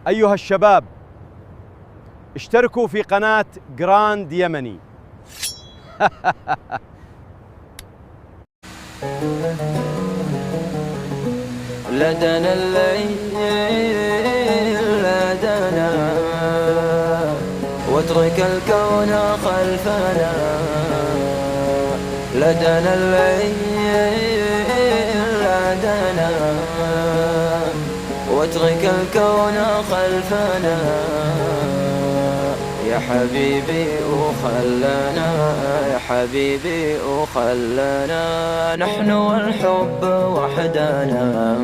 أيها الشباب، اشتركوا في قناة جراند يمني. لدنا الليل لدنا واترك الكون خلفنا. لدنا الليل لدنا واترك الكون خلفنا. يا حبيبي وخلنا، يا حبيبي وخلنا، نحن والحب وحدنا.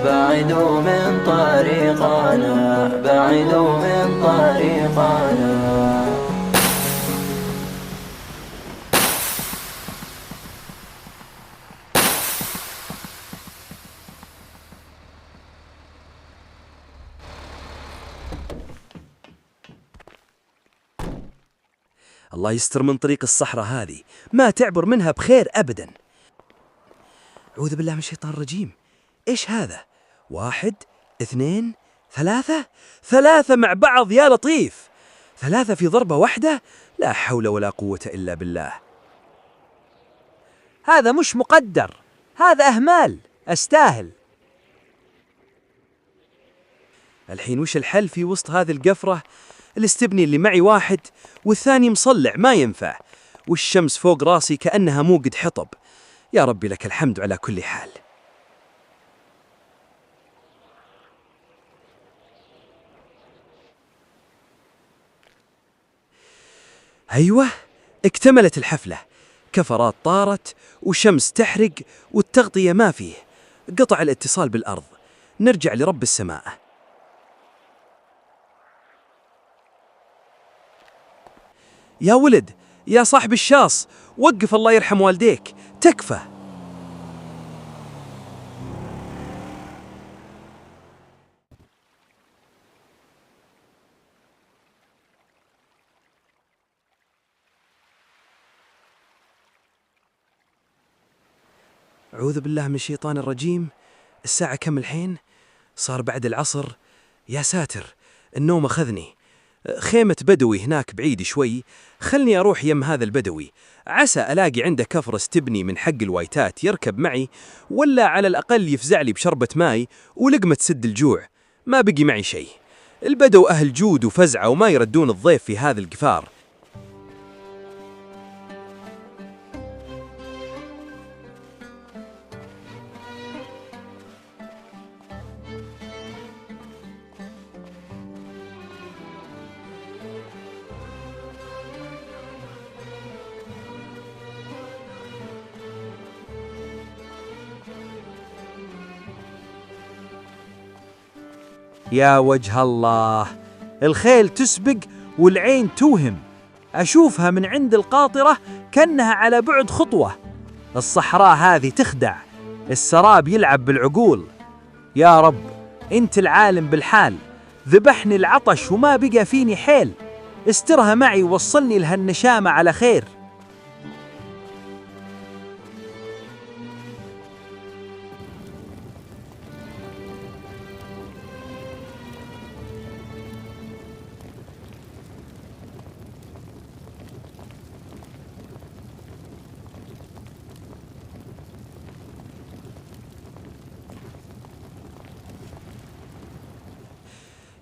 بعيدوا من طريقنا، بعيدوا من طريقنا. الله يستر من طريق الصحراء هذه، ما تعبر منها بخير أبدا. أعوذ بالله من الشيطان الرجيم. إيش هذا؟ 1 2 3 مع بعض، يا لطيف. 3 في ضربة واحدة، لا حول ولا قوة إلا بالله. هذا مش مقدر، هذا أهمال، أستاهل. الحين وش الحل في وسط هذه القفرة؟ الاستبني اللي معي 1 والثاني مصلع، ما ينفع، والشمس فوق راسي كأنها موقد حطب. يا ربي لك الحمد على كل حال. أيوة، اكتملت الحفلة. كفرات طارت وشمس تحرق والتغطية ما فيه. قطع الاتصال بالأرض. نرجع لرب السماء. يا ولد، يا صاحب الشاص، وقف الله يرحم والديك، تكفى. أعوذ بالله من الشيطان الرجيم. الساعة كم الحين؟ صار بعد العصر. يا ساتر، النوم أخذني. خيمة بدوي هناك بعيد شوي، خلني أروح يم هذا البدوي، عسى ألاقي عنده كفر استبني من حق الوايتات يركب معي، ولا على الأقل يفزع لي بشربة ماي ولقمة تسد الجوع. ما بقي معي شيء. البدو أهل جود وفزعة وما يردون الضيف في هذا القفار. يا وجه الله، الخيل تسبق والعين توهم. أشوفها من عند القاطرة كأنها على بعد خطوة. الصحراء هذه تخدع، السراب يلعب بالعقول. يا رب، أنت العالم بالحال، ذبحني العطش وما بقى فيني حيل. استرها معي ووصلني لهالنشامة على خير.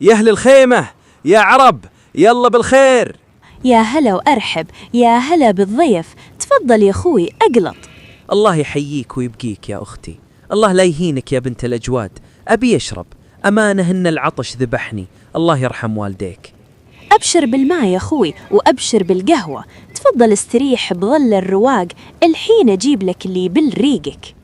يا أهل الخيمة، يا عرب، يلا بالخير. يا هلا وأرحب، يا هلا بالضيف. تفضل يا أخوي، أقلط. الله يحييك ويبقيك يا أختي. الله لا يهينك يا بنت الأجواد. أبي أشرب، أمانة إن العطش ذبحني. الله يرحم والديك. أبشر بالماء يا أخوي، وأبشر بالقهوة. تفضل استريح بظل الرواق، الحين أجيب لك اللي يبل ريقك.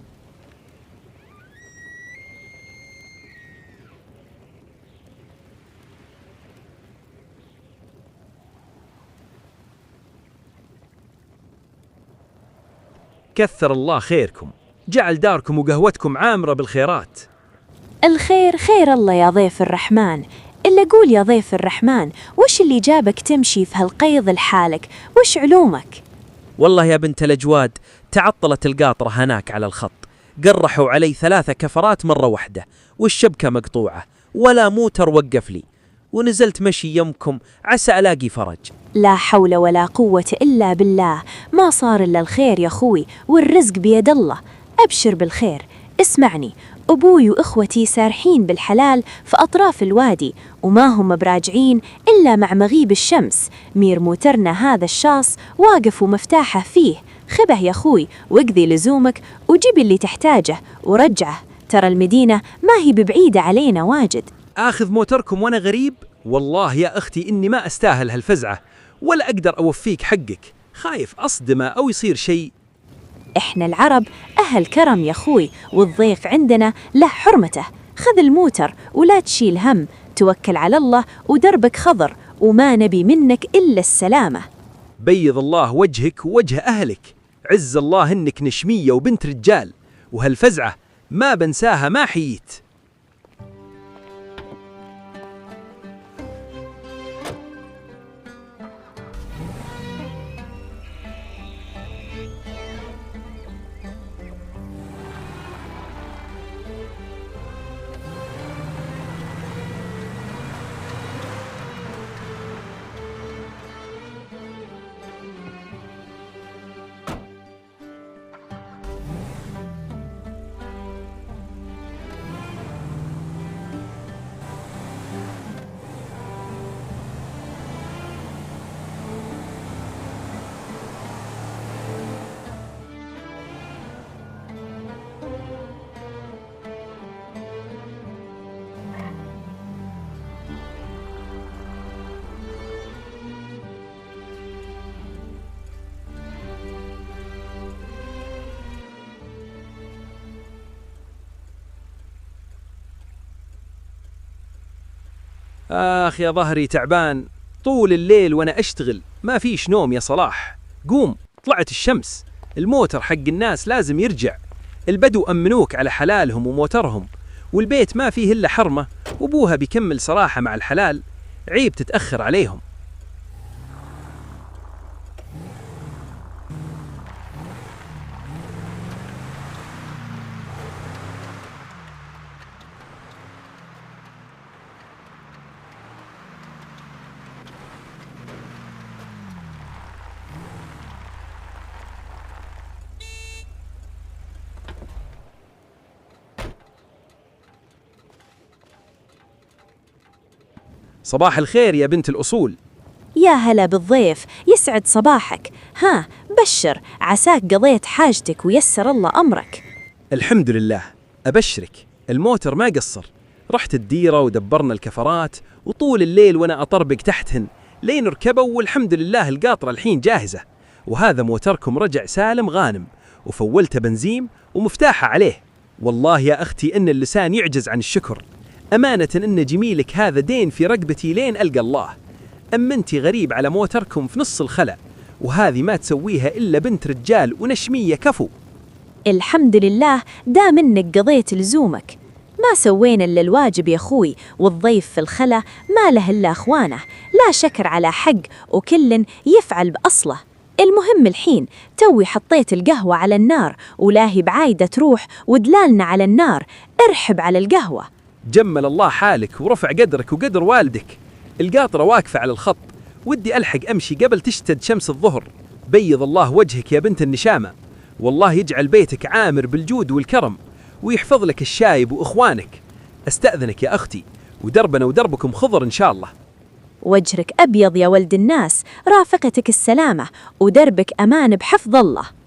كثر الله خيركم، جعل داركم وقهوتكم عامرة بالخيرات. الخير خير الله يا ضيف الرحمن. إلا قول يا ضيف الرحمن، وش اللي جابك تمشي في هالقيض لحالك؟ وش علومك؟ والله يا بنت الأجواد تعطلت القاطرة هناك على الخط، قرحوا علي 3 كفرات مرة واحدة، والشبكة مقطوعة ولا موتر وقف لي، ونزلت مشي يمكم عسى ألاقي فرج. لا حول ولا قوة إلا بالله، ما صار إلا الخير يا أخوي، والرزق بيد الله. أبشر بالخير. اسمعني، أبوي وإخوتي سارحين بالحلال في أطراف الوادي، وما هم براجعين إلا مع مغيب الشمس. مير موترنا هذا الشاص واقف ومفتاحه فيه. خبه يا أخوي واقضي لزومك وجيب اللي تحتاجه ورجعه، ترى المدينة ما هي ببعيدة علينا واجد. آخذ موتركم وأنا غريب؟ والله يا أختي إني ما أستاهل هالفزعة، ولا أقدر أوفيك حقك، خايف أصدمه أو يصير شيء. إحنا العرب أهل كرم يا أخوي، والضيف عندنا له حرمته. خذ الموتر ولا تشيل هم، توكل على الله ودربك خضر، وما نبي منك إلا السلامة. بيض الله وجهك ووجه أهلك، عز الله إنك نشمية وبنت رجال، وهالفزعة ما بنساها ما حييت. آخ يا ظهري تعبان، طول الليل وأنا أشتغل، ما فيش نوم يا صلاح. قوم، طلعت الشمس، الموتر حق الناس لازم يرجع. البدو أمنوك على حلالهم وموترهم، والبيت ما فيه إلا حرمة، وأبوها بيكمل صراحة مع الحلال، عيب تتأخر عليهم. صباح الخير يا بنت الأصول. يا هلا بالضيف، يسعد صباحك. ها بشر، عساك قضيت حاجتك ويسر الله أمرك. الحمد لله، أبشرك الموتر ما قصر، رحت الديرة ودبرنا الكفرات، وطول الليل وأنا أطربق تحتهن لين ركبوا، والحمد لله القاطرة الحين جاهزة، وهذا موتركم رجع سالم غانم، وفولته بنزيم ومفتاحه عليه. والله يا أختي إن اللسان يعجز عن الشكر، أمانة إن جميلك هذا دين في رقبتي لين ألقى الله. أمنتي غريب على موتركم في نص الخلا، وهذه ما تسويها إلا بنت رجال ونشمية كفو. الحمد لله دام إنك قضيت لزومك، ما سوينا إلا الواجب يا أخوي، والضيف في الخلا ما له إلا أخوانه، لا شكر على حق وكل يفعل بأصله. المهم الحين توي حطيت القهوة على النار، ولاهي بعايدة تروح ودلالنا على النار، ارحب على القهوة. جمل الله حالك ورفع قدرك وقدر والدك. القاطرة واقفة على الخط، ودي ألحق أمشي قبل تشتد شمس الظهر. بيض الله وجهك يا بنت النشامة، والله يجعل بيتك عامر بالجود والكرم، ويحفظ لك الشايب وإخوانك. أستأذنك يا أختي، ودربنا ودربكم خضر إن شاء الله. وجهك أبيض يا ولد الناس، رافقتك السلامة ودربك أمان بحفظ الله.